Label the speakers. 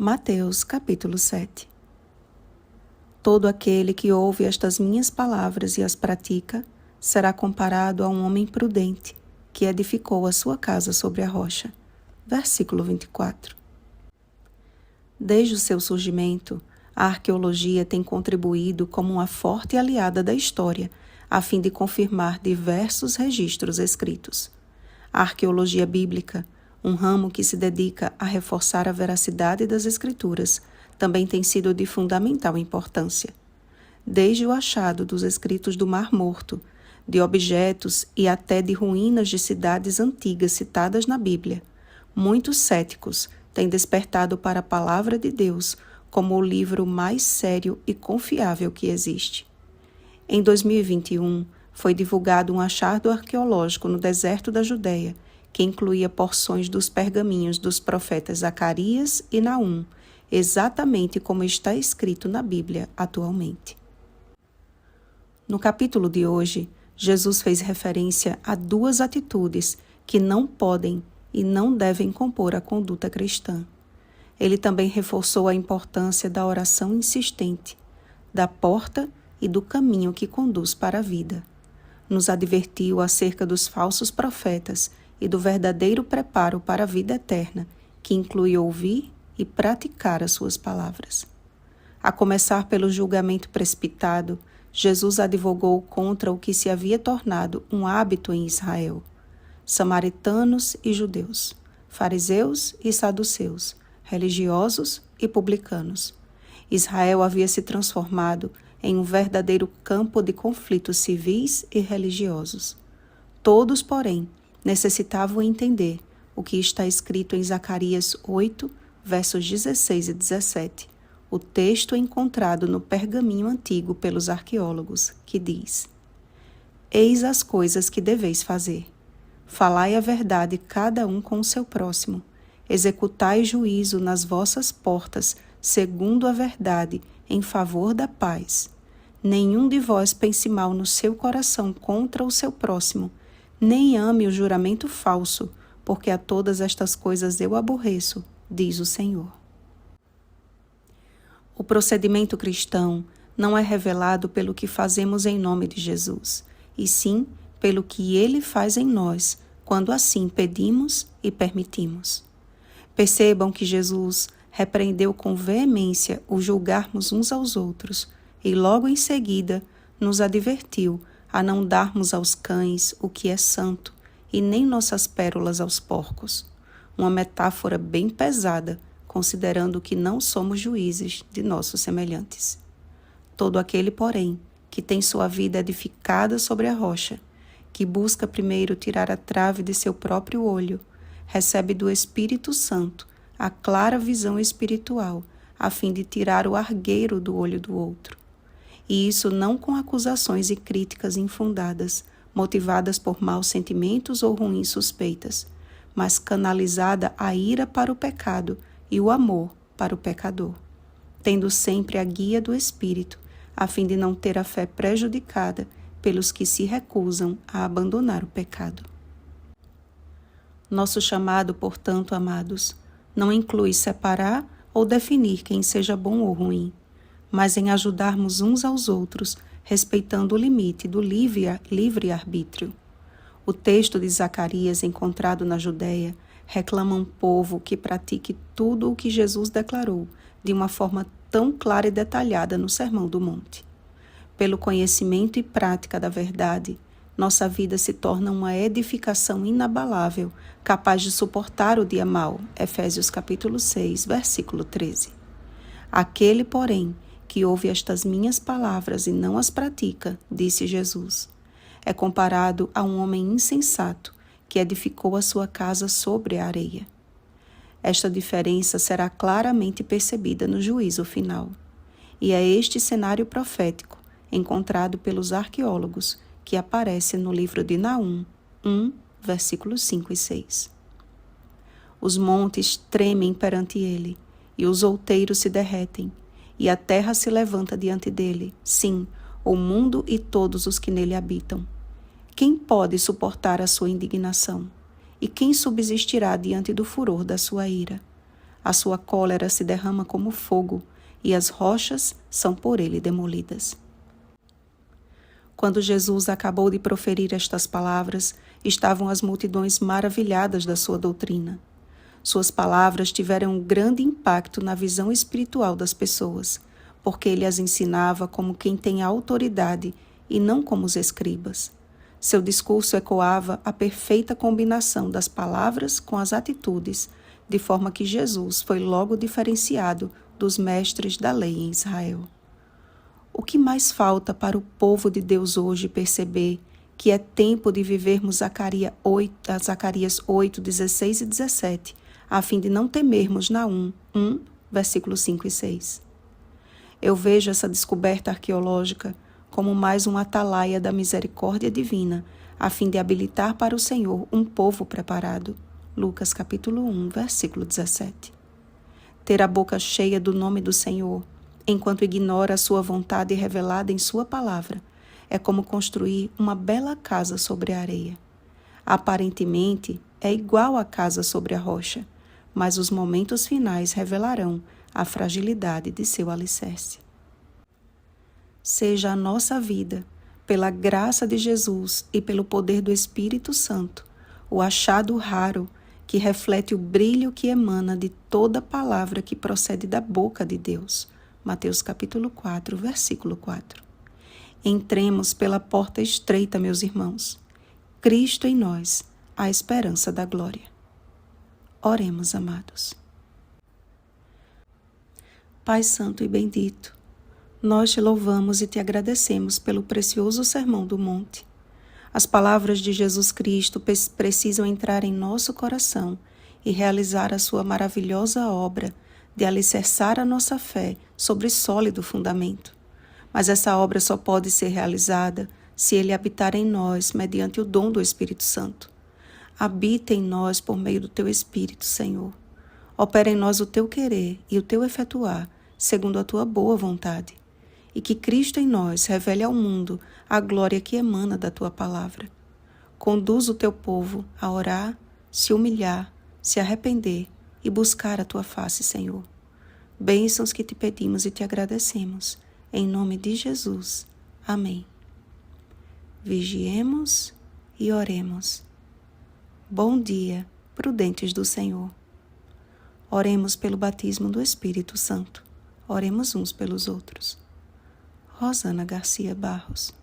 Speaker 1: Mateus capítulo 7. Todo aquele que ouve estas minhas palavras e as pratica, será comparado a um homem prudente, que edificou a sua casa sobre a rocha. Versículo 24. Desde o seu surgimento, a arqueologia tem contribuído como uma forte aliada da história, a fim de confirmar diversos registros escritos. A arqueologia bíblica, um ramo que se dedica a reforçar a veracidade das Escrituras, também tem sido de fundamental importância. Desde o achado dos escritos do Mar Morto, de objetos e até de ruínas de cidades antigas citadas na Bíblia, muitos céticos têm despertado para a Palavra de Deus como o livro mais sério e confiável que existe. Em 2021, foi divulgado um achado arqueológico no deserto da Judéia, que incluía porções dos pergaminhos dos profetas Zacarias e Naum, exatamente como está escrito na Bíblia atualmente. No capítulo de hoje, Jesus fez referência a duas atitudes que não podem e não devem compor a conduta cristã. Ele também reforçou a importância da oração insistente, da porta e do caminho que conduz para a vida. Nos advertiu acerca dos falsos profetas e do verdadeiro preparo para a vida eterna, que inclui ouvir e praticar as suas palavras. A começar pelo julgamento precipitado, Jesus advogou contra o que se havia tornado um hábito em Israel: samaritanos e judeus, fariseus e saduceus, religiosos e publicanos. Israel havia se transformado em um verdadeiro campo de conflitos civis e religiosos. Todos, porém, necessitavam entender o que está escrito em Zacarias 8, versos 16 e 17, o texto encontrado no pergaminho antigo pelos arqueólogos, que diz: Eis as coisas que deveis fazer. Falai a verdade cada um com o seu próximo. Executai juízo nas vossas portas, segundo a verdade, em favor da paz. Nenhum de vós pense mal no seu coração contra o seu próximo, nem ame o juramento falso, porque a todas estas coisas eu aborreço, diz o Senhor. O procedimento cristão não é revelado pelo que fazemos em nome de Jesus, e sim pelo que Ele faz em nós, quando assim pedimos e permitimos. Percebam que Jesus repreendeu com veemência o julgarmos uns aos outros e logo em seguida nos advertiu a não darmos aos cães o que é santo e nem nossas pérolas aos porcos. Uma metáfora bem pesada, considerando que não somos juízes de nossos semelhantes. Todo aquele, porém, que tem sua vida edificada sobre a rocha, que busca primeiro tirar a trave de seu próprio olho, recebe do Espírito Santo a clara visão espiritual, a fim de tirar o argueiro do olho do outro. E isso não com acusações e críticas infundadas, motivadas por maus sentimentos ou ruins suspeitas, mas canalizada a ira para o pecado e o amor para o pecador, tendo sempre a guia do Espírito, a fim de não ter a fé prejudicada pelos que se recusam a abandonar o pecado. Nosso chamado, portanto, amados, não inclui separar ou definir quem seja bom ou ruim, mas em ajudarmos uns aos outros, respeitando o limite do livre-arbítrio. O texto de Zacarias, encontrado na Judéia, reclama um povo que pratique tudo o que Jesus declarou, de uma forma tão clara e detalhada no Sermão do Monte. Pelo conhecimento e prática da verdade, nossa vida se torna uma edificação inabalável, capaz de suportar o dia mau. Efésios capítulo 6, versículo 13. Aquele, porém, que ouve estas minhas palavras e não as pratica, disse Jesus, é comparado a um homem insensato que edificou a sua casa sobre a areia. Esta diferença será claramente percebida no juízo final. E é este cenário profético, encontrado pelos arqueólogos, que aparece no livro de Naum 1, versículos 5 e 6. Os montes tremem perante ele, e os outeiros se derretem, e a terra se levanta diante dele, sim, o mundo e todos os que nele habitam. Quem pode suportar a sua indignação? E quem subsistirá diante do furor da sua ira? A sua cólera se derrama como fogo, e as rochas são por ele demolidas. Quando Jesus acabou de proferir estas palavras, estavam as multidões maravilhadas da sua doutrina. Suas palavras tiveram um grande impacto na visão espiritual das pessoas, porque ele as ensinava como quem tem autoridade e não como os escribas. Seu discurso ecoava a perfeita combinação das palavras com as atitudes, de forma que Jesus foi logo diferenciado dos mestres da lei em Israel. O que mais falta para o povo de Deus hoje perceber que é tempo de vivermos Zacarias 8, 16 e 17, a fim de não temermos Naum 1, versículos 5 e 6. Eu vejo essa descoberta arqueológica como mais um atalaia da misericórdia divina, a fim de habilitar para o Senhor um povo preparado. Lucas capítulo 1, versículo 17. Ter a boca cheia do nome do Senhor, enquanto ignora a sua vontade revelada em sua palavra, é como construir uma bela casa sobre a areia. Aparentemente, é igual à casa sobre a rocha, mas os momentos finais revelarão a fragilidade de seu alicerce. Seja a nossa vida, pela graça de Jesus e pelo poder do Espírito Santo, o achado raro que reflete o brilho que emana de toda palavra que procede da boca de Deus. Mateus capítulo 4, versículo 4. Entremos pela porta estreita, meus irmãos. Cristo em nós, a esperança da glória. Oremos, amados. Pai Santo e bendito, nós te louvamos e te agradecemos pelo precioso Sermão do Monte. As palavras de Jesus Cristo precisam entrar em nosso coração e realizar a sua maravilhosa obra de alicerçar a nossa fé sobre sólido fundamento. Mas essa obra só pode ser realizada se Ele habitar em nós mediante o dom do Espírito Santo. Habita em nós por meio do Teu Espírito, Senhor. Opera em nós o Teu querer e o Teu efetuar, segundo a Tua boa vontade. E que Cristo em nós revele ao mundo a glória que emana da Tua palavra. Conduz o Teu povo a orar, se humilhar, se arrepender e buscar a Tua face, Senhor. Bênçãos que te pedimos e te agradecemos. Em nome de Jesus. Amém. Vigiemos e oremos. Bom dia, prudentes do Senhor. Oremos pelo batismo do Espírito Santo. Oremos uns pelos outros. Rosana Garcia Barros.